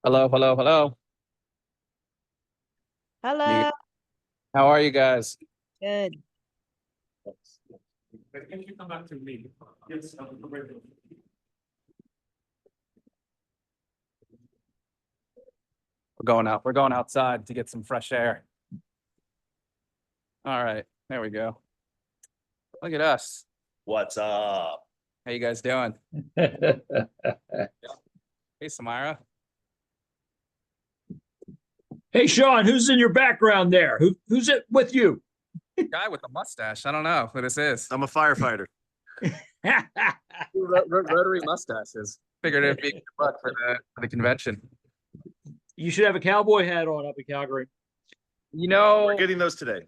Hello, hello, hello. You, Hello. how are you guys? Good. Can you come back to me? Yes. We're going out. We're going outside to get some fresh air. All right, there we go. Look at us. What's up? How you guys doing? Hey, Samira. Hey, Sean, who's in your background there? Who's it with you? Guy with the mustache. I don't know who this is. I'm a firefighter. Rotary mustaches. Figured it'd be good luck for the convention. You should have a cowboy hat on up in Calgary. You know, We're getting those today.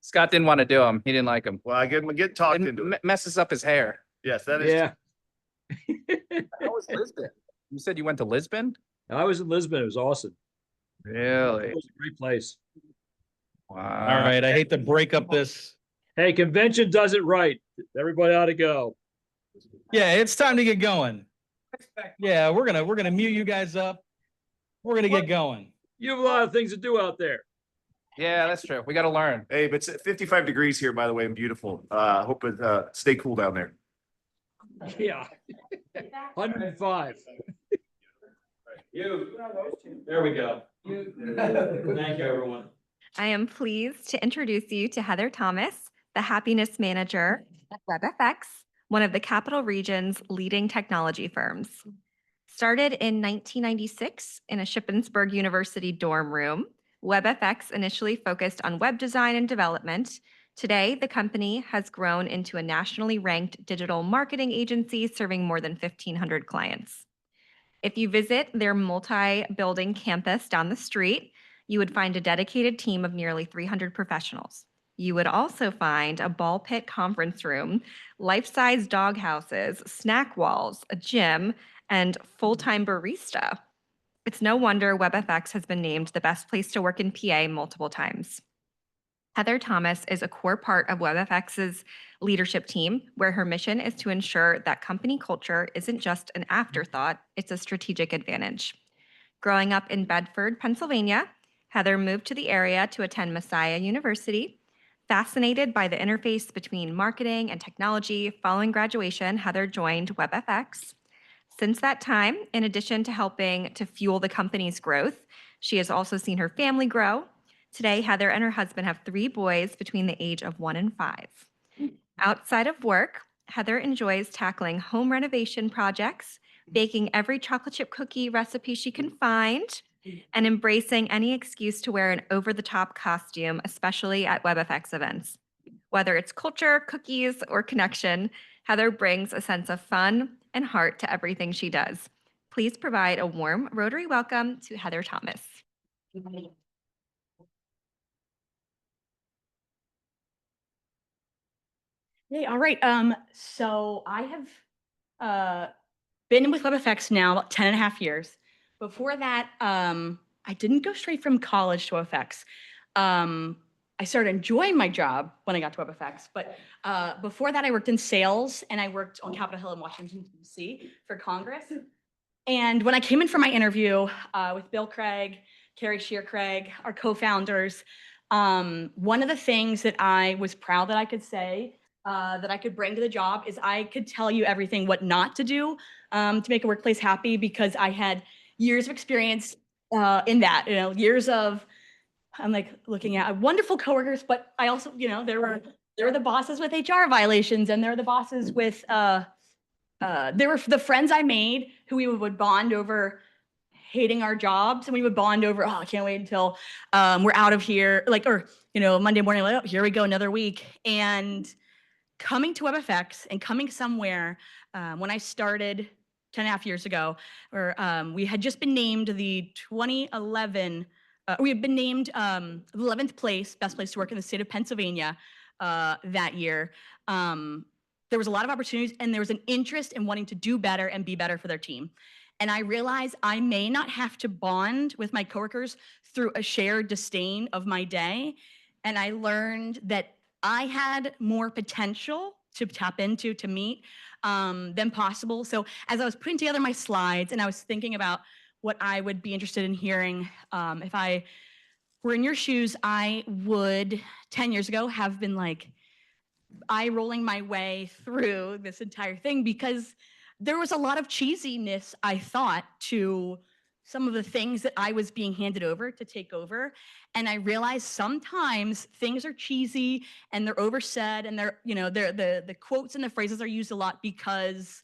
Scott didn't want to do them. He didn't like them. Well, I get talked It into it. messes up his hair. Yes, that is. Yeah, How was Lisbon? You said you went to Lisbon? I was in Lisbon. It was awesome. Really? It was a great place. Wow. All right, I hate to break up this. Hey, convention does it right. Everybody ought to go. Yeah, it's time to get going. Yeah, we're gonna mute you guys up. We're gonna get going. You have a lot of things to do out there. Yeah, that's true. We got to learn. Hey, but it's 55 degrees here, by the way, and beautiful. Hope it stay cool down there. Yeah. 105. There we go. Thank you, everyone. I am pleased to introduce you to Heather Thomas, the Happiness Manager at WebFX, one of the Capital Region's leading technology firms. Started in 1996 in a Shippensburg University dorm room, WebFX initially focused on web design and development. Today, the company has grown into a nationally ranked digital marketing agency serving more than 1,500 clients. If you visit their multi-building campus down the street, you would find a dedicated team of nearly 300 professionals. You would also find a ball pit conference room, life-size dog houses, snack walls, a gym, and full-time barista. It's no wonder WebFX has been named the best place to work in PA multiple times. Heather Thomas is a core part of WebFX's leadership team, where her mission is to ensure that company culture isn't just an afterthought, it's a strategic advantage. Growing up in Bedford, Pennsylvania, Heather moved to the area to attend Messiah University. Fascinated by the interface between marketing and technology, following graduation, Heather joined WebFX. Since that time, in addition to helping to fuel the company's growth, she has also seen her family grow. Today, Heather and her husband have 3 boys between the age of 1 and 5. Outside of work, Heather enjoys tackling home renovation projects, baking every chocolate chip cookie recipe she can find, and embracing any excuse to wear an over-the-top costume, especially at WebFX events. Whether it's culture, cookies, or connection, Heather brings a sense of fun and heart to everything she does. Please provide a warm Rotary welcome to Heather Thomas. Hey, all right. So I have been with WebFX now about 10 and a half years. Before that, I didn't go straight from college to WebFX. I started enjoying my job when I got to WebFX, but before that I worked in sales and I worked on Capitol Hill in Washington, D.C. for Congress. And when I came in for my interview with Bill Craig, Carrie Shear-Craig, our co-founders, one of the things that I was proud that I could say that I could bring to the job is I could tell you everything what not to do to make a workplace happy, because I had years of experience in that, years of, I'm like looking at wonderful coworkers, but I also, there were the bosses with HR violations, and there were the bosses with, there were the friends I made who we would bond over hating our jobs, and we would bond over, oh, I can't wait until we're out of here, Monday morning, like, oh, here we go, another week. And coming to WebFX and coming somewhere, when I started 10 and a half years ago, where we had just been named the 2011, we had been named 11th place, best place to work in the state of Pennsylvania that year. There was a lot of opportunities, and there was an interest in wanting to do better and be better for their team. And I realized I may not have to bond with my coworkers through a shared disdain of my day. And I learned that I had more potential to tap into, to meet than possible. So as I was putting together my slides and I was thinking about what I would be interested in hearing. If I were in your shoes, I would 10 years ago have been like eye rolling my way through this entire thing because there was a lot of cheesiness, I thought, to some of the things that I was being handed over to take over. And I realized sometimes things are cheesy and they're oversaid and they're, the quotes and the phrases are used a lot because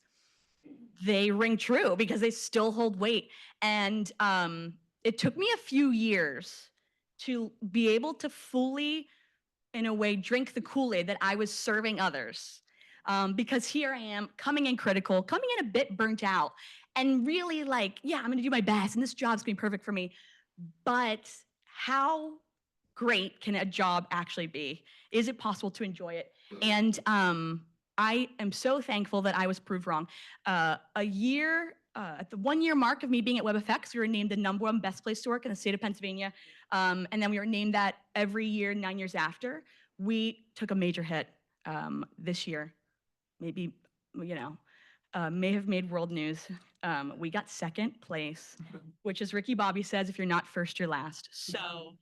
they ring true, because they still hold weight. And it took me a few years to be able to fully, in a way, drink the Kool-Aid that I was serving others. Because here I am coming in critical, coming in a bit burnt out, and really like, yeah, I'm gonna do my best and this job's gonna be perfect for me. But how great can a job actually be? Is it possible to enjoy it? And I am so thankful that I was proved wrong. At the 1 year mark of me being at WebFX, we were named the #1 best place to work in the state of Pennsylvania. And then we were named that every year, 9 years after. We took a major hit this year, maybe, may have made world news. We got second place, which, as Ricky Bobby says, if you're not first, you're last. So,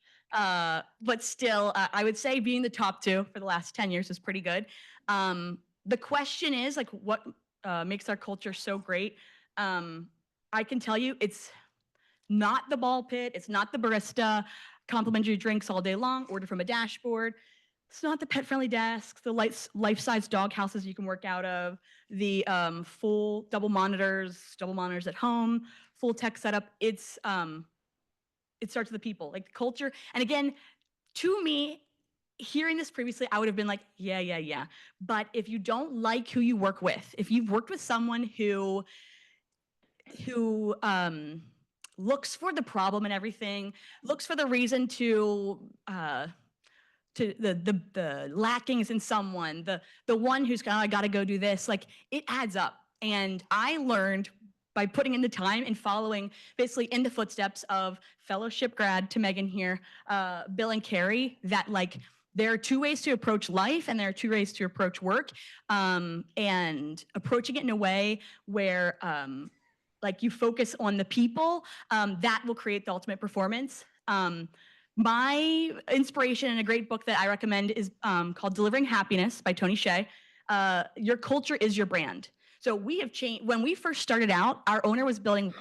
but still, I would say being the top 2 for the last 10 years is pretty good. The question is, like, what makes our culture so great? I can tell you it's not the ball pit, it's not the barista, complimentary drinks all day long, order from a dashboard. It's not the pet-friendly desks, the life-size dog houses you can work out of, the full double monitors at home, full tech setup. It starts with the people, like the culture. And again, to me, hearing this previously, I would have been like, yeah. But if you don't like who you work with, if you've worked with someone who looks for the problem and everything, looks for the reason to the lackings in someone, the one who's I got to go do this, like, it adds up. And I learned by putting in the time and following basically in the footsteps of fellowship grad to Megan here, Bill and Carrie, that like there are 2 ways to approach life and there are 2 ways to approach work, and approaching it in a way where like you focus on the people, that will create the ultimate performance. My inspiration and a great book that I recommend is called Delivering Happiness by Tony Hsieh. Your culture is your brand. So we have changed. When we first started out, our owner was building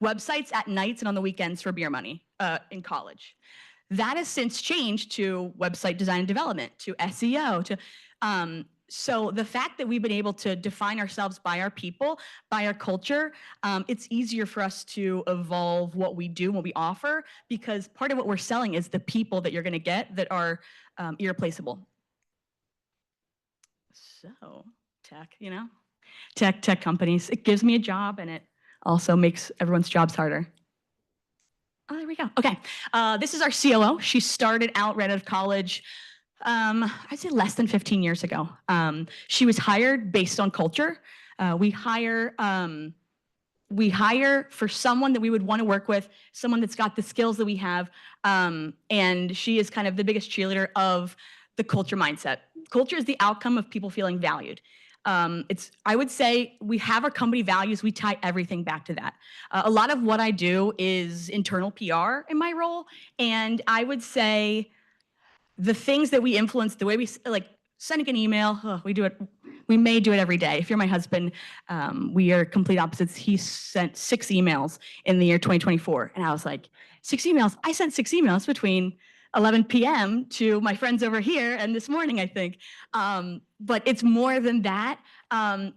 websites at nights and on the weekends for beer money in college. That has since changed to website design and development, to SEO, to so the fact that we've been able to define ourselves by our people, by our culture, it's easier for us to evolve what we do, what we offer, because part of what we're selling is the people that you're going to get that are irreplaceable. So tech companies, it gives me a job and it also makes everyone's jobs harder. Oh, there we go. Okay. This is our COO. She started out right out of college, I'd say less than 15 years ago. She was hired based on culture. We hire for someone that we would want to work with, someone that's got the skills that we have. And she is kind of the biggest cheerleader of the culture mindset. Culture is the outcome of people feeling valued. I would say we have our company values. We tie everything back to that. A lot of what I do is internal PR in my role. And I would say the things that we influence, the way we like sending an email, we may do it every day. If you're my husband, we are complete opposites. He sent 6 emails in the year 2024. And I was like, 6 emails? I sent 6 emails between 11 p.m. to my friends over here and this morning, I think. But it's more than that.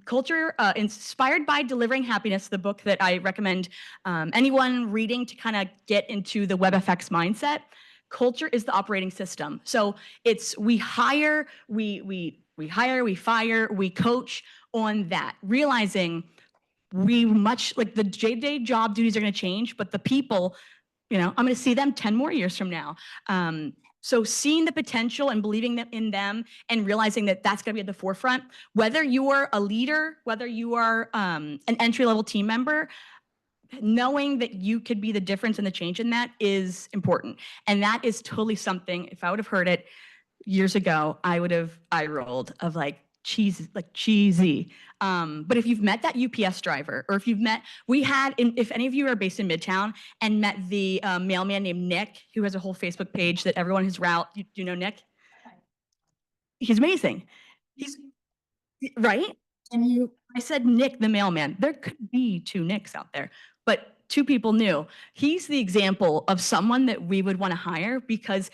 Culture, inspired by Delivering Happiness, the book that I recommend anyone reading to kind of get into the WebFX mindset. Culture is the operating system. So it's we hire, we fire, we coach on that, realizing much like the day-to-day job duties are going to change, but the people, I'm going to see them 10 more years from now. So seeing the potential and believing in them and realizing that that's going to be at the forefront, whether you are a leader, whether you are an entry-level team member, knowing that you could be the difference and the change in that is important. And that is totally something, if I would have heard it years ago, I would have eye rolled of like, cheesy. But if you've met that UPS driver, or if you've met, if any of you are based in Midtown and met the mailman named Nick, who has a whole Facebook page that everyone his route, do you know Nick? He's amazing. He's right. And I said Nick the mailman. There could be two Nicks out there, but two people knew. He's the example of someone that we would want to hire because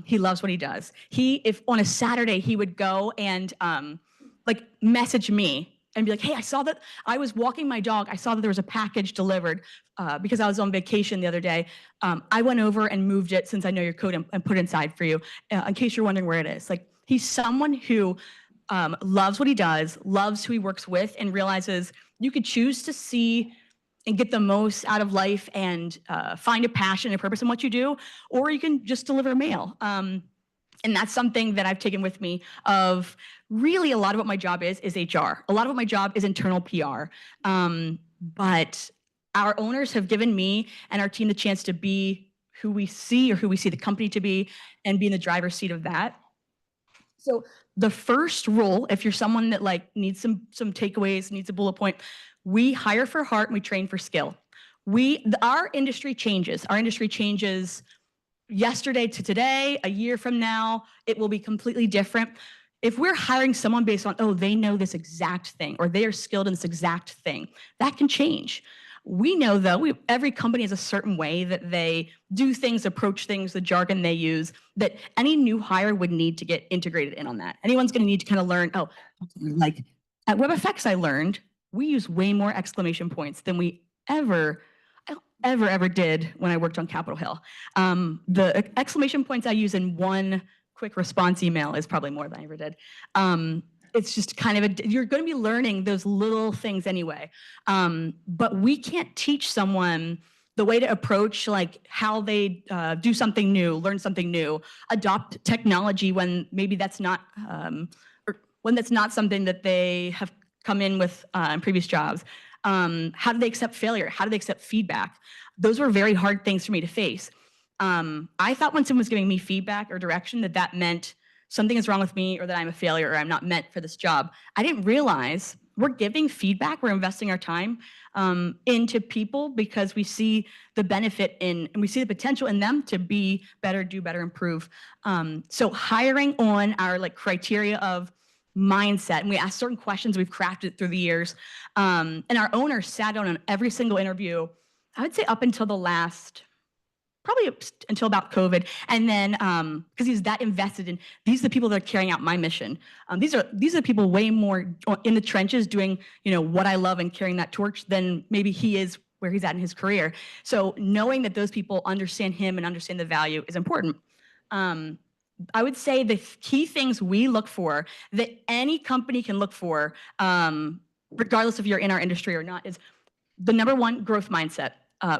he loves what he does. If on a Saturday he would go and like message me and be like, hey, I saw that I was walking my dog. I saw that there was a package delivered because I was on vacation the other day. I went over and moved it since I know your code and put it inside for you in case you're wondering where it is. Like, he's someone who loves what he does, loves who he works with, and realizes you could choose to see and get the most out of life and find a passion and a purpose in what you do, or you can just deliver mail. And that's something that I've taken with me of really a lot of what my job is HR. A lot of what my job is internal PR. But our owners have given me and our team the chance to be who we see or who we see the company to be and be in the driver's seat of that. So the first rule, if you're someone that like needs some takeaways, needs a bullet point, we hire for heart and we train for skill. Our industry changes. Our industry changes yesterday to today, a year from now, it will be completely different. If we're hiring someone based on, oh, they know this exact thing, or they are skilled in this exact thing, that can change. We know though, every company has a certain way that they do things, approach things, the jargon they use, that any new hire would need to get integrated in on that. Anyone's gonna need to kind of learn, oh, like at WebFX I learned, we use way more exclamation points than we ever did when I worked on Capitol Hill. The exclamation points I use in one quick response email is probably more than I ever did. It's just kind of you're going to be learning those little things anyway. But we can't teach someone the way to approach like how they do something new, learn something new, adopt technology when maybe that's not, or when that's not something that they have come in with in previous jobs. How do they accept failure? How do they accept feedback? Those were very hard things for me to face. I thought when someone was giving me feedback or direction that meant something is wrong with me or that I'm a failure or I'm not meant for this job. I didn't realize we're giving feedback, we're investing our time into people because we see the benefit in, and we see the potential in them to be better, do better, improve. So hiring on our like criteria of mindset, and we ask certain questions we've crafted through the years. And our owner sat down on every single interview, I would say up until the last, probably until about COVID. And then, because he's that invested in, these are the people that are carrying out my mission. These are the people way more in the trenches doing, what I love and carrying that torch than maybe he is where he's at in his career. So knowing that those people understand him and understand the value is important. I would say the key things we look for that any company can look for, regardless if you're in our industry or not, is the number one, growth mindset.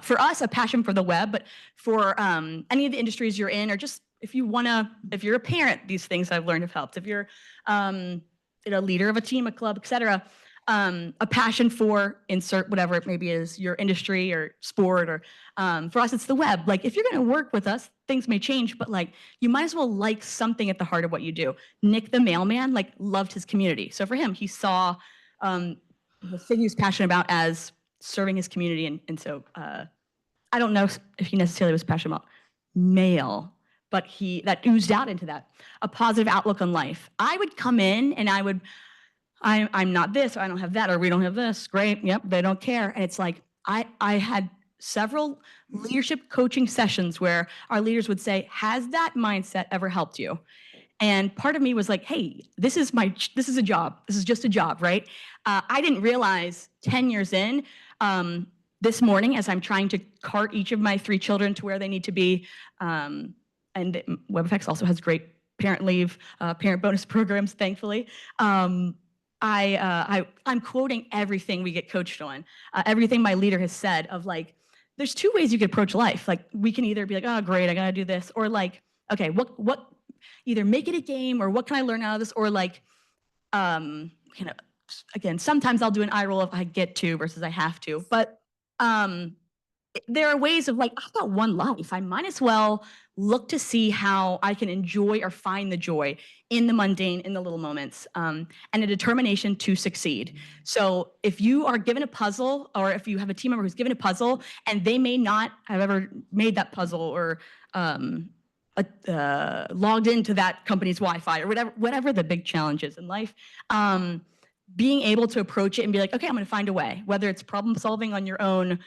For us, a passion for the web, but for any of the industries you're in, or just if you're a parent, these things I've learned have helped. If you're a leader of a team, a club, et cetera, a passion for insert whatever it maybe is, your industry or sport, or for us, it's the web. Like if you're going to work with us, things may change, but like you might as well like something at the heart of what you do. Nick the mailman like loved his community. So for him, he saw the thing he was passionate about as serving his community. And so I don't know if he necessarily was passionate about mail, but that oozed out into that. A positive outlook on life. I would come in and I'm not this, or I don't have that, or we don't have this. Great, yep, they don't care. And it's like, I had several leadership coaching sessions where our leaders would say, has that mindset ever helped you? And part of me was like, hey, this is a job. This is just a job, right? I didn't realize 10 years in, this morning, as I'm trying to cart each of my 3 children to where they need to be, and WebFX also has great parent leave, parent bonus programs, thankfully. I'm quoting everything we get coached on, everything my leader has said of like, there's 2 ways you could approach life. Like we can either be like, oh, great, I gotta do this, or like, okay, what, either make it a game, or what can I learn out of this, or like, again, sometimes I'll do an eye roll if I get to versus I have to, but there are ways of like, I've got one life. I might as well look to see how I can enjoy or find the joy in the mundane, in the little moments, and a determination to succeed. So if you are given a puzzle, or if you have a team member who's given a puzzle and they may not have ever made that puzzle or logged into that company's Wi-Fi or whatever the big challenge is in life, being able to approach it and be like, okay, I'm going to find a way, whether it's problem solving on your own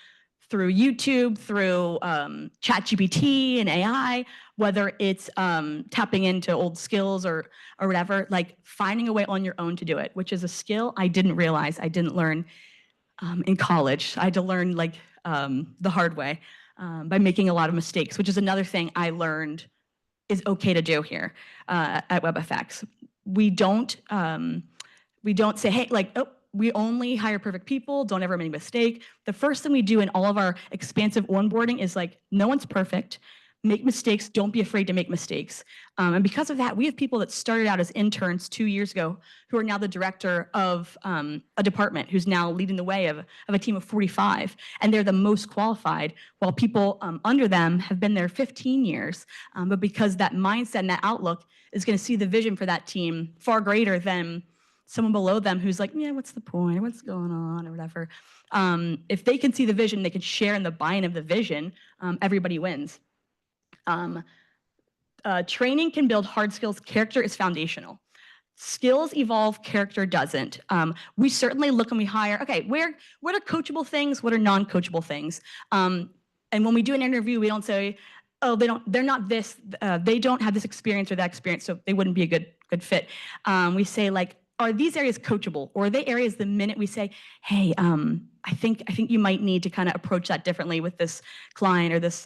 through YouTube, through ChatGPT and AI, whether it's tapping into old skills or whatever, like finding a way on your own to do it, which is a skill I didn't realize I didn't learn in college. I had to learn like the hard way by making a lot of mistakes, which is another thing I learned is okay to do here at WebFX. We don't say, hey, like, oh, we only hire perfect people, don't ever make a mistake. The first thing we do in all of our expansive onboarding is like, no one's perfect, make mistakes, don't be afraid to make mistakes. And because of that, we have people that started out as interns 2 years ago who are now the director of a department, who's now leading the way of a team of 45. And they're the most qualified, while people under them have been there 15 years. But because that mindset and that outlook is gonna see the vision for that team far greater than someone below them who's like, yeah, what's the point? What's going on or whatever. If they can see the vision, they can share in the buy-in of the vision, everybody wins. Training can build hard skills. Character is foundational. Skills evolve, character doesn't. We certainly look and we hire, okay, what are coachable things? What are non-coachable things? And when we do an interview, we don't say, oh, they're not this, they don't have this experience or that experience, so they wouldn't be a good fit. We say like, are these areas coachable, or are they areas the minute we say, hey, I think you might need to kind of approach that differently with this client or this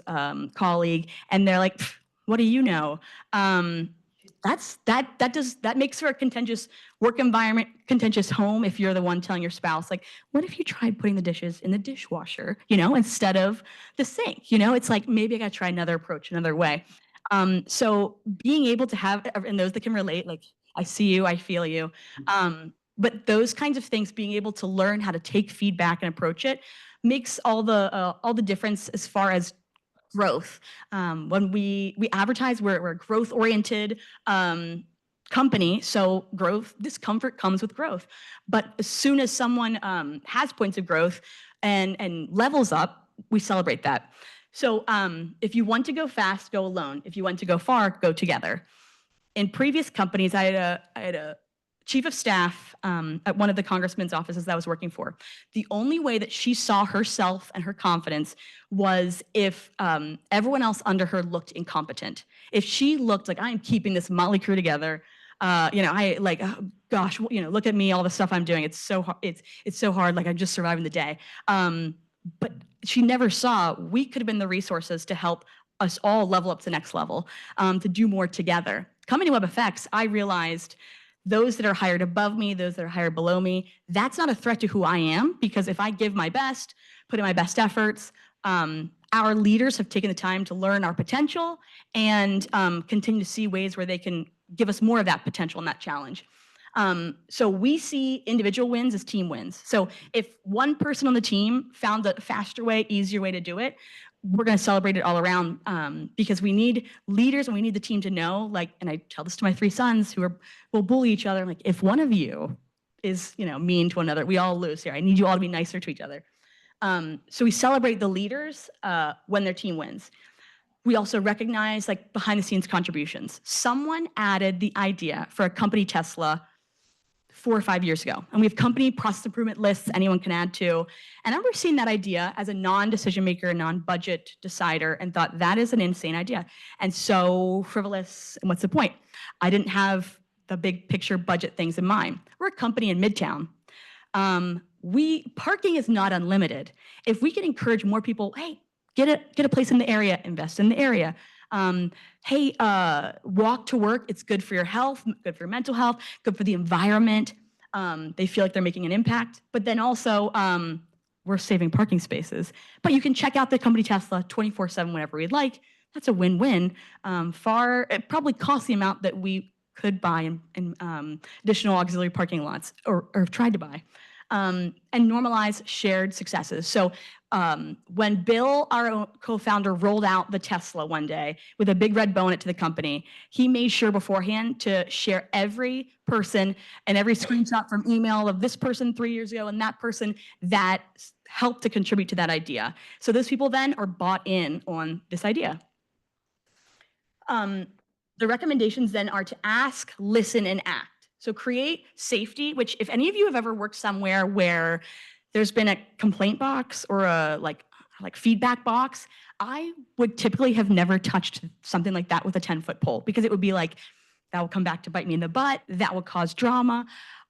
colleague, and they're like, what do you know? That makes for a contentious work environment, contentious home if you're the one telling your spouse, like, what if you tried putting the dishes in the dishwasher, instead of the sink? It's like, maybe I gotta try another approach, another way. So being able to have, and those that can relate, like, I see you, I feel you. But those kinds of things, being able to learn how to take feedback and approach it, makes all the difference as far as growth. When we advertise, we're a growth-oriented company, so discomfort comes with growth. But as soon as someone has points of growth and levels up, we celebrate that. So if you want to go fast, go alone. If you want to go far, go together. In previous companies, I had a chief of staff at one of the congressman's offices that I was working for. The only way that she saw herself and her confidence was if everyone else under her looked incompetent. If she looked like, I am keeping this motley crew together, I like, oh, gosh, look at me, all the stuff I'm doing. It's so hard. It's so hard. Like, I'm just surviving the day. But she never saw we could have been the resources to help us all level up to the next level, to do more together. Coming to WebFX, I realized those that are hired above me, those that are hired below me, that's not a threat to who I am, because if I give my best, put in my best efforts, our leaders have taken the time to learn our potential and continue to see ways where they can give us more of that potential and that challenge. So we see individual wins as team wins. So if one person on the team found a faster way, easier way to do it, we're going to celebrate it all around, because we need leaders and we need the team to know, like, and I tell this to my 3 sons who will bully each other. Like, if one of you is, mean to another, we all lose here. I need you all to be nicer to each other. So we celebrate the leaders when their team wins. We also recognize like behind the scenes contributions. Someone added the idea for a company Tesla 4 or 5 years ago. And we have company process improvement lists anyone can add to. And I remember seeing that idea as a non-decision maker, non-budget decider, and thought that is an insane idea. And so frivolous, and what's the point? I didn't have the big picture budget things in mind. We're a company in Midtown. Parking is not unlimited. If we can encourage more people, hey, get a place in the area, invest in the area. Hey, walk to work. It's good for your health, good for your mental health, good for the environment. They feel like they're making an impact. But then also, we're saving parking spaces. But you can check out the company Tesla 24/7 whenever we'd like. That's a win-win. It probably costs the amount that we could buy in additional auxiliary parking lots or tried to buy. And normalize shared successes. So When Bill, our co-founder, rolled out the Tesla one day with a big red bonnet to the company, he made sure beforehand to share every person and every screenshot from email of this person 3 years ago and that person that helped to contribute to that idea. So those people then are bought in on this idea. The recommendations then are to ask, listen, and act. So create safety, which if any of you have ever worked somewhere where there's been a complaint box or a like feedback box, I would typically have never touched something like that with a 10-foot pole because it would be like, that will come back to bite me in the butt, that will cause drama,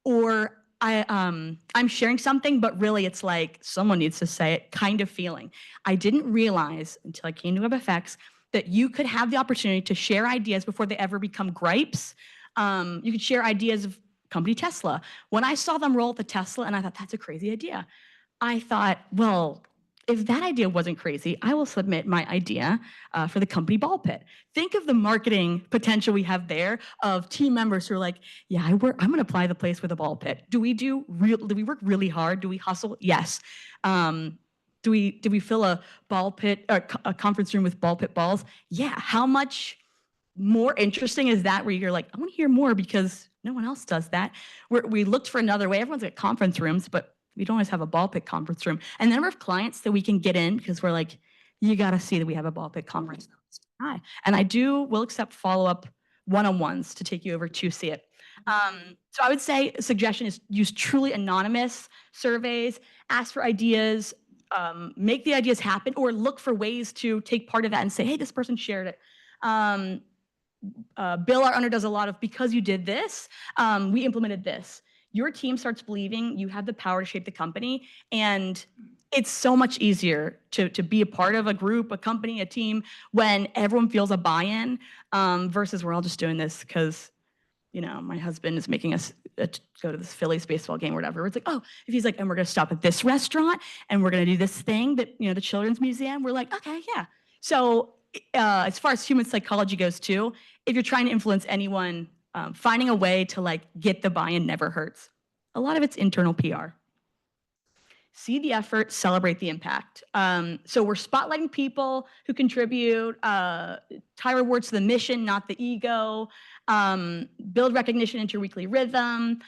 or I'm sharing something, but really it's like someone needs to say it kind of feeling. I didn't realize until I came to WebFX that you could have the opportunity to share ideas before they ever become gripes. You could share ideas of company Tesla. When I saw them roll the Tesla and I thought, that's a crazy idea. I thought, well, if that idea wasn't crazy, I will submit my idea for the company ball pit. Think of the marketing potential we have there of team members who are like, yeah, I'm going to apply the place with a ball pit. Do we work really hard? Do we hustle? Yes. Do we fill a ball pit or a conference room with ball pit balls? Yeah. How much more interesting is that where you're like, I want to hear more because no one else does that. We looked for another way. Everyone's got conference rooms, but we don't always have a ball pit conference room. And the number of clients that we can get in because we're like, you got to see that we have a ball pit conference. Hi. And will accept follow-up one-on-ones to take you over to see it. So I would say a suggestion is use truly anonymous surveys, ask for ideas, make the ideas happen, or look for ways to take part of that and say, hey, this person shared it. Bill, our owner, does a lot of, because you did this, we implemented this. Your team starts believing you have the power to shape the company, and it's so much easier to be a part of a group, a company, a team, when everyone feels a buy-in versus we're all just doing this because, you know, my husband is making us go to this Phillies baseball game or whatever. It's like, oh, if he's like, and we're going to stop at this restaurant and we're going to do this thing that, you know, the Children's Museum, we're like, okay, yeah. So as far as human psychology goes too, if you're trying to influence anyone, finding a way to like get the buy-in never hurts. A lot of it's internal PR. See the effort, celebrate the impact. So we're spotlighting people who contribute, tie rewards to the mission, not the ego, build recognition into your weekly rhythm.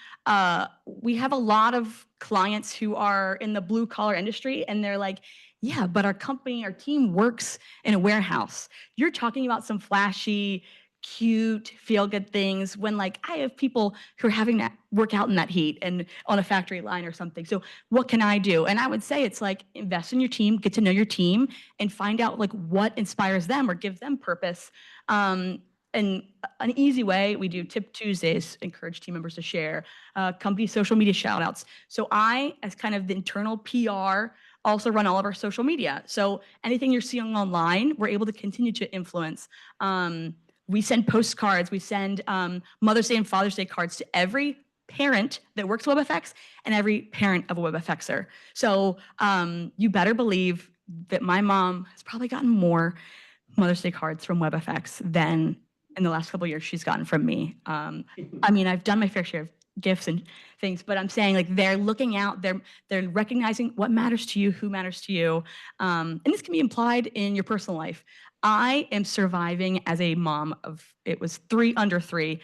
We have a lot of clients who are in the blue collar industry and they're like, yeah, but our company, our team works in a warehouse. You're talking about some flashy, cute, feel-good things when like I have people who are having that work out in that heat and on a factory line or something. So what can I do? And I would say it's like invest in your team, get to know your team, and find out like what inspires them or gives them purpose. And an easy way, we do Tip Tuesdays, encourage team members to share, company social media shout outs. So I, as kind of the internal PR, also run all of our social media. So anything you're seeing online, we're able to continue to influence. We send postcards, we send Mother's Day and Father's Day cards to every parent that works at WebFX and every parent of a WebFXer. So you better believe that my mom has probably gotten more Mother's Day cards from WebFX than in the last couple of years she's gotten from me. I mean, I've done my fair share of gifts and things, but I'm saying like they're looking out, they're recognizing what matters to you, who matters to you. And this can be implied in your personal life. I am surviving as a mom of, it was 3 under 3,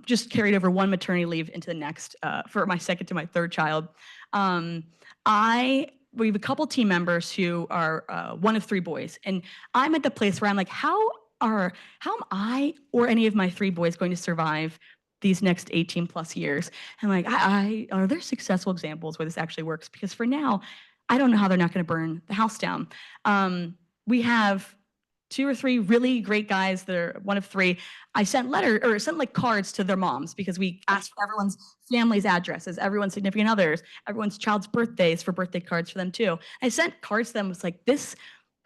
just carried over 1 maternity leave into the next for my second to my third child. We have a couple team members who are 1 of 3 boys. And I'm at the place where I'm like, how am I or any of my 3 boys going to survive these next 18 plus years? And like, are there successful examples where this actually works? Because for now, I don't know how they're not going to burn the house down. We have 2 or 3 really great guys that are 1 of 3. I sent like cards to their moms because we asked for everyone's family's addresses, everyone's significant others, everyone's child's birthdays for birthday cards for them too. I sent cards to them. It was like, this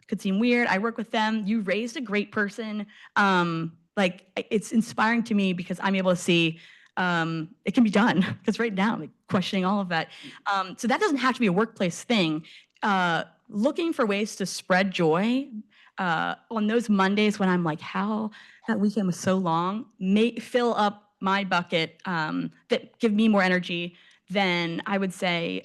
could seem weird. I work with them. You raised a great person. Like it's inspiring to me because I'm able to see it can be done. Because right now, I'm like questioning all of that. So that doesn't have to be a workplace thing. Looking for ways to spread joy on those Mondays when I'm like, how that weekend was so long, fill up my bucket that give me more energy than I would say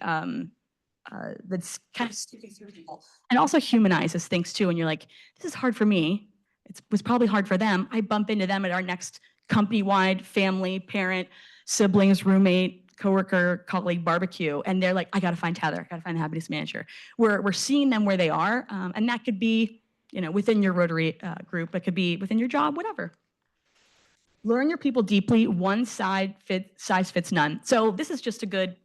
that's kind of sticking through people, and also humanizes things too. And you're like, this is hard for me. It was probably hard for them. I bump into them at our next company-wide family, parent, siblings, roommate, coworker, colleague barbecue, and they're like, I got to find Heather. I got to find the happiness manager. We're seeing them where they are, and that could be, within your Rotary group. It could be within your job, whatever. Learn your people deeply. One size fits none. So this is just a good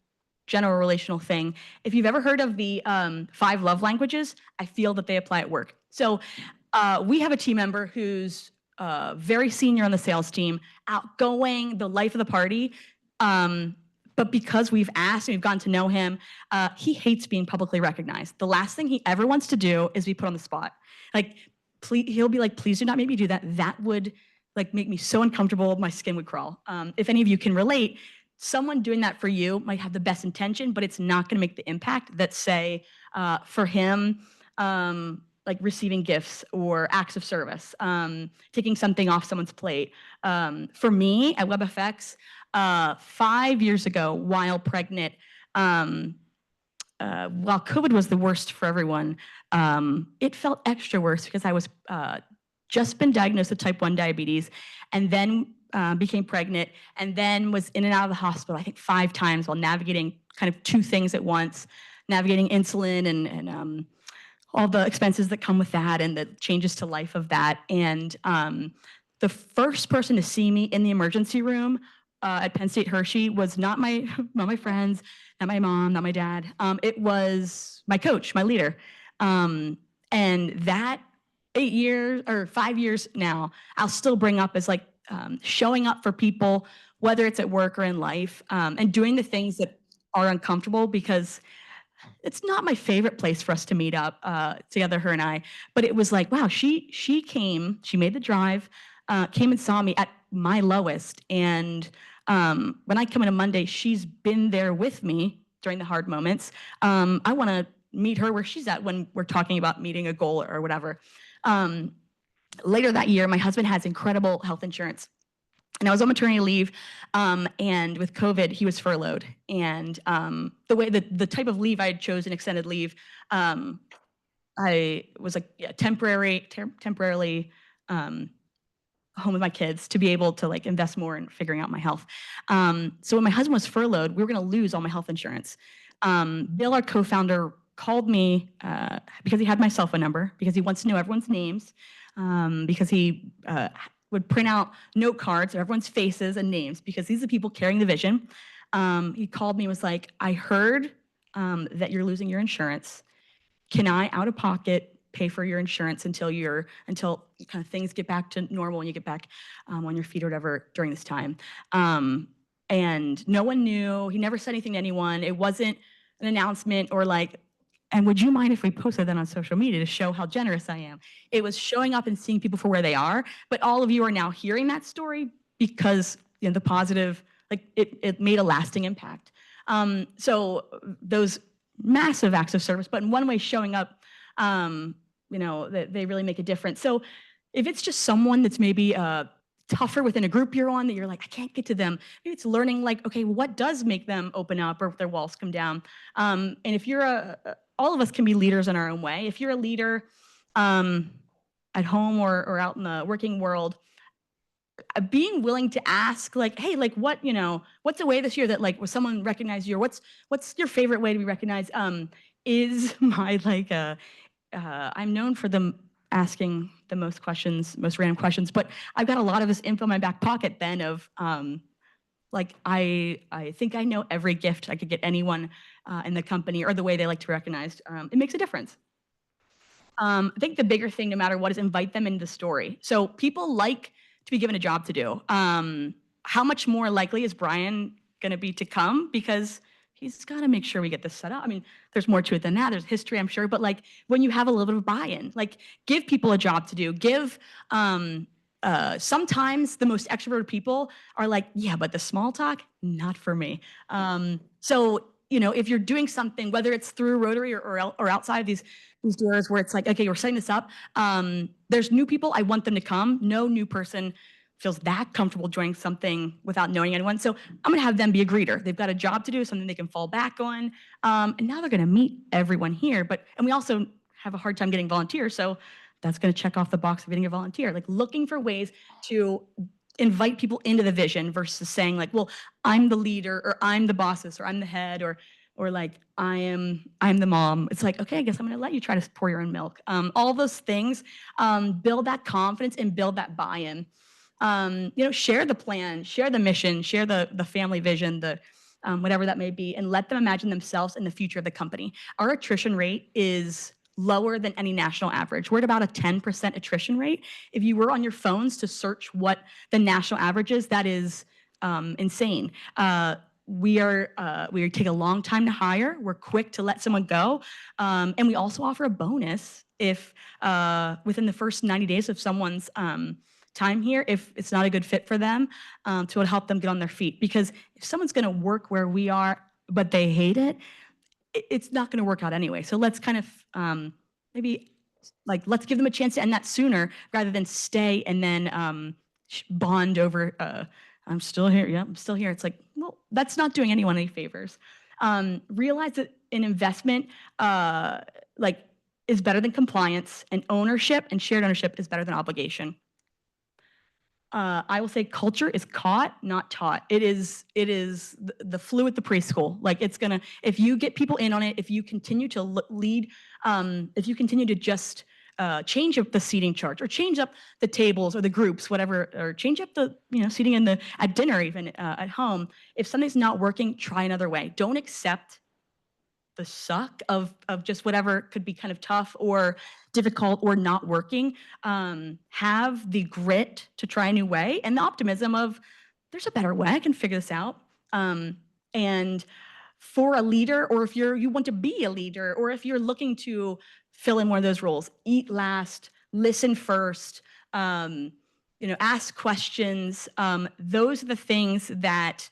general relational thing. If you've ever heard of the 5 love languages, I feel that they apply at work. So we have a team member who's very senior on the sales team, outgoing, the life of the party. But because we've asked and we've gotten to know him, he hates being publicly recognized. The last thing he ever wants to do is be put on the spot. Like, he'll be like, please do not make me do that. That would make me so uncomfortable, my skin would crawl. If any of you can relate, someone doing that for you might have the best intention, but it's not going to make the impact that, say, for him, like receiving gifts or acts of service, taking something off someone's plate. For me at WebFX, 5 years ago, while pregnant, while COVID was the worst for everyone, it felt extra worse because I was just been diagnosed with type 1 diabetes, and then became pregnant, and then was in and out of the hospital, I think 5 times, while navigating kind of 2 things at once, navigating insulin and all the expenses that come with that and the changes to life of that. And the first person to see me in the emergency room at Penn State Hershey was not my friends, not my mom, not my dad. It was my coach, my leader. And that 8 years or 5 years now, I'll still bring up as like showing up for people, whether it's at work or in life, and doing the things that are uncomfortable, because it's not my favorite place for us to meet up together, her and I. But it was like, wow, she came, she made the drive, came and saw me at my lowest. And when I come in on Monday, she's been there with me during the hard moments. I want to meet her where she's at when we're talking about meeting a goal or whatever. Later that year, my husband has incredible health insurance. And I was on maternity leave, and with COVID, he was furloughed. And the type of leave I had chosen, extended leave, I was like temporarily home with my kids to be able to like invest more in figuring out my health. So when my husband was furloughed, we were going to lose all my health insurance. Bill, our co-founder, called me because he had my cell phone number, because he wants to know everyone's names, because he would print out note cards of everyone's faces and names, because these are the people carrying the vision. He called me and was like, I heard that you're losing your insurance. Can I, out of pocket, pay for your insurance until kind of things get back to normal and you get back on your feet or whatever during this time? And no one knew. He never said anything to anyone. It wasn't an announcement or like, and would you mind if we posted that on social media to show how generous I am? It was showing up and seeing people for where they are. But all of you are now hearing that story because the positive, like it made a lasting impact. So those massive acts of service, but in one way showing up, they really make a difference. So if it's just someone that's maybe tougher within a group you're on that you're like, I can't get to them. Maybe it's learning like, okay, what does make them open up or if their walls come down? And if you're all of us can be leaders in our own way. If you're a leader at home or out in the working world, being willing to ask like, hey, like what's a way this year that like, was someone recognized you, or what's your favorite way to be recognized? Is my like, I'm known for them asking the most random questions, but I've got a lot of this info in my back pocket then of like, I think I know every gift I could get anyone in the company or the way they like to be recognized. It makes a difference. I think the bigger thing, no matter what, is invite them into the story. So people like to be given a job to do. How much more likely is Brian going to be to come? Because he's got to make sure we get this set up. I mean, there's more to it than that. There's history, I'm sure. But like when you have a little bit of buy-in, like give people a job to do. Give sometimes the most extroverted people are like, yeah, but the small talk, not for me. So, if you're doing something, whether it's through Rotary or outside these doors where it's like, okay, we're setting this up. There's new people. I want them to come. No new person feels that comfortable joining something without knowing anyone. So I'm going to have them be a greeter. They've got a job to do, something they can fall back on. And now they're going to meet everyone here. And we also have a hard time getting volunteers. So that's going to check off the box of getting a volunteer. Like looking for ways to invite people into the vision versus saying like, well, I'm the leader or I'm the bossess or I'm the head or like I'm the mom. It's like, okay, I guess I'm going to let you try to pour your own milk. All those things build that confidence and build that buy-in. Share the plan, share the mission, share the family vision, the whatever that may be, and let them imagine themselves in the future of the company. Our attrition rate is lower than any national average. We're at about a 10% attrition rate. If you were on your phones to search what the national average is, that is insane. We take a long time to hire. We're quick to let someone go. And we also offer a bonus if within the first 90 days of someone's time here, if it's not a good fit for them, to help them get on their feet. Because if someone's going to work where we are, but they hate it, it's not going to work out anyway. So let's kind of maybe like, let's give them a chance to end that sooner rather than stay and then bond over, I'm still here. Yeah, I'm still here. It's like, well, that's not doing anyone any favors. Realize that an investment is better than compliance, and ownership and shared ownership is better than obligation. I will say culture is caught, not taught. It is the flu at the preschool. Like if you get people in on it, if you continue to lead, if you continue to just change up the seating chart or change up the tables or the groups, whatever, or change up the seating at dinner, even at home. If something's not working, try another way. Don't accept the suck of just whatever could be kind of tough or difficult or not working. Have the grit to try a new way and the optimism of there's a better way. I can figure this out. And for a leader, or if you want to be a leader, or if you're looking to fill in one of those roles, eat last, listen first, ask questions. Those are the things that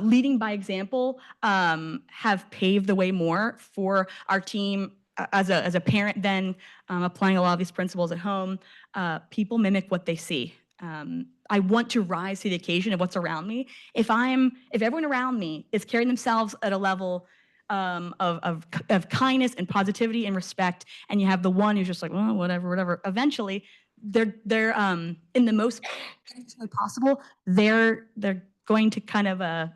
leading by example have paved the way more for our team. As a parent, then applying a lot of these principles at home, people mimic what they see. I want to rise to the occasion of what's around me. If everyone around me is carrying themselves at a level of kindness and positivity and respect, and you have the one who's just like, well, whatever. Eventually, they're in the most way possible. They're going to kind of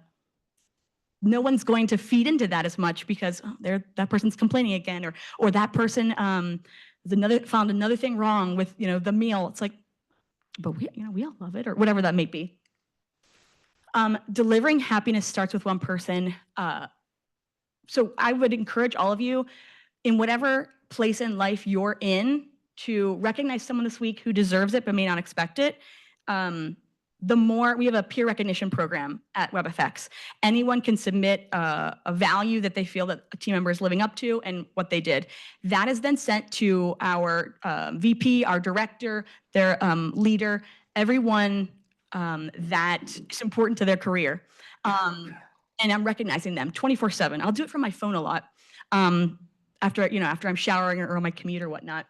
no one's going to feed into that as much because that person's complaining again, or that person found another thing wrong with the meal. It's like, but we all love it, or whatever that may be. Delivering happiness starts with one person. So I would encourage all of you, in whatever place in life you're in, to recognize someone this week who deserves it but may not expect it. We have a peer recognition program at WebFX. Anyone can submit a value that they feel that a team member is living up to and what they did. That is then sent to our VP, our director, their leader, everyone that is important to their career. And I'm recognizing them 24/7. I'll do it from my phone a lot after I'm showering or on my commute or whatnot.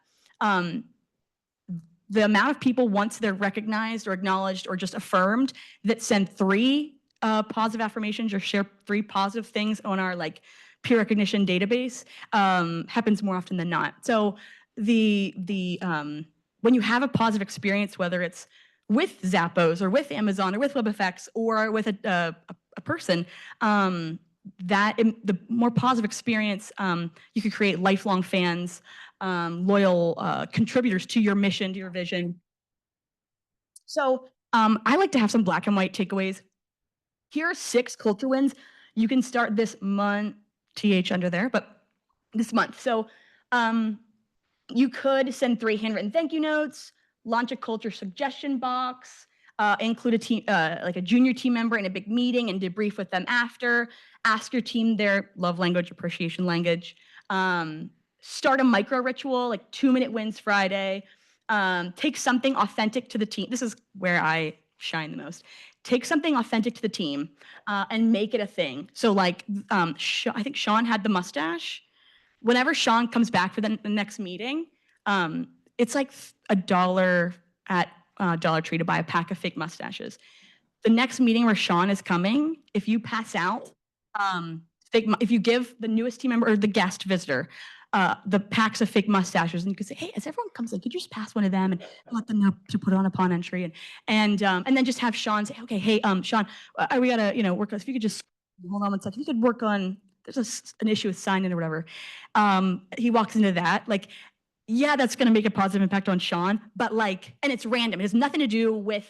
The amount of people, once they're recognized or acknowledged or just affirmed, that send 3 positive affirmations or share 3 positive things on our peer recognition database happens more often than not. So when you have a positive experience, whether it's with Zappos or with Amazon or with WebFX or with a person, the more positive experience, you could create lifelong fans, loyal contributors to your mission, to your vision. So I like to have some black and white takeaways. Here are 6 culture wins. You can start this month, TH under there, but this month. So you could send 3 handwritten thank you notes, launch a culture suggestion box, include a team, like a junior team member in a big meeting and debrief with them after. Ask your team their love language, appreciation language. Start a micro ritual, like 2-minute wins Friday. Take something authentic to the team. This is where I shine the most. Take something authentic to the team and make it a thing. So I think Sean had the mustache. Whenever Sean comes back for the next meeting, it's like $1 at Dollar Tree to buy a pack of fake mustaches. The next meeting where Sean is coming, if you pass out, if you give the newest team member or the guest visitor the packs of fake mustaches, and you can say, hey, as everyone comes in, could you just pass one of them and let them know to put it on upon entry, and then just have Sean say, okay, hey, Sean, we gotta work on this. If you could just hold on one second, if you could work on there's an issue with sign-in or whatever. He walks into that like. Yeah, that's going to make a positive impact on Sean, but and it's random. It has nothing to do with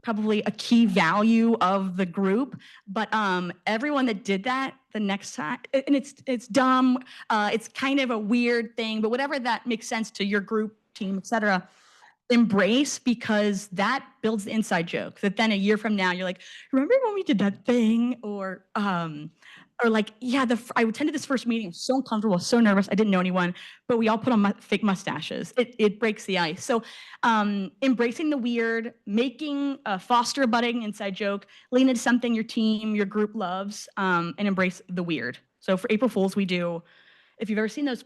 probably a key value of the group, but everyone that did that the next time, and it's dumb, it's kind of a weird thing, but whatever that makes sense to your group, team, etc., embrace, because that builds the inside joke that then a year from now you're like, remember when we did that thing, or yeah, I attended this first meeting, I was so uncomfortable, so nervous, I didn't know anyone, but we all put on fake mustaches. It breaks the ice. So embracing the weird, making foster a budding inside joke, lean into something your team, your group loves, and embrace the weird. So for April Fools, we do, if you've ever seen those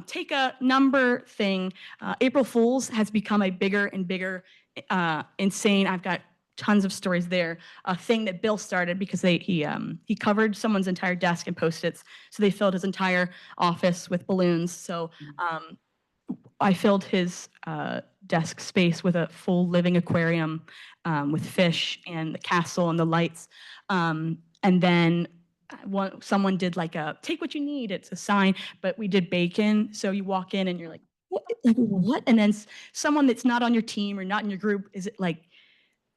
take a number thing, April Fools has become a bigger and bigger insane, I've got tons of stories there, a thing that Bill started because he covered someone's entire desk in Post-its, so they filled his entire office with balloons. So I filled his desk space with a full living aquarium with fish and the castle and the lights, and then someone did like a take what you need, it's a sign, but we did bacon, so you walk in and you're like what, and then someone that's not on your team or not in your group is like,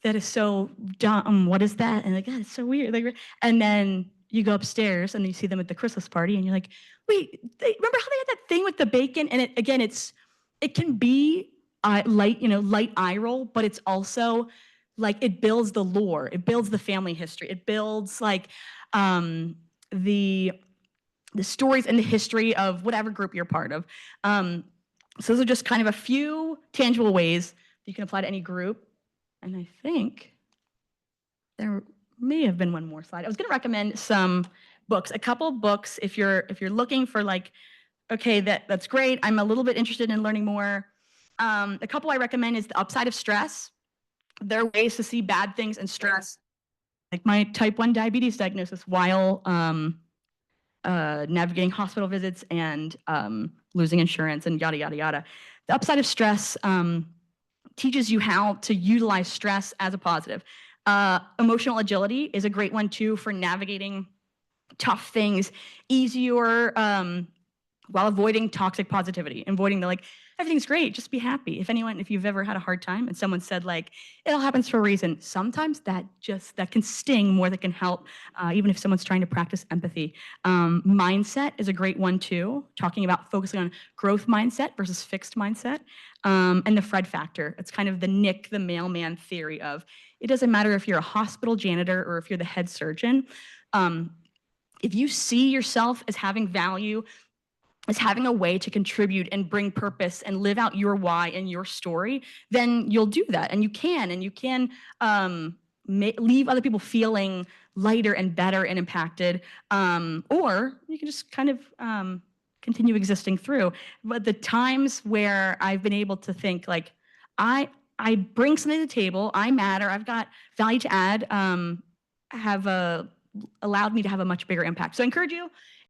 that is so dumb, what is that? And like, God, it's so weird. And then you go upstairs and you see them at the Christmas party and you're like, wait, remember how they had that thing with the bacon? And it can be light eye roll, but it's also like, it builds the lore, it builds the family history, it builds like the stories and the history of whatever group you're part of. So those are just kind of a few tangible ways you can apply to any group. And I think there may have been one more slide. I was going to recommend some books, a couple of books if you're looking for like, okay, that's great, I'm a little bit interested in learning more. A couple I recommend is The Upside of Stress. There are ways to see bad things and stress, like my type 1 diabetes diagnosis, while navigating hospital visits and losing insurance and yada, yada, yada. The Upside of Stress teaches you how to utilize stress as a positive. Emotional Agility is a great one too for navigating tough things easier while avoiding toxic positivity, avoiding the like, everything's great, just be happy. If you've ever had a hard time and someone said like, it all happens for a reason, sometimes that can sting more than can help, even if someone's trying to practice empathy. Mindset is a great one too, talking about focusing on growth mindset versus fixed mindset. And the Fred factor, it's kind of the Nick the mailman theory of, it doesn't matter if you're a hospital janitor or if you're the head surgeon. If you see yourself as having value, as having a way to contribute and bring purpose and live out your why and your story, then you'll do that. And you can leave other people feeling lighter and better and impacted, or you can just kind of continue existing through. But the times where I've been able to think like, I bring something to the table, I matter, I've got value to add, have allowed me to have a much bigger impact. So I encourage you,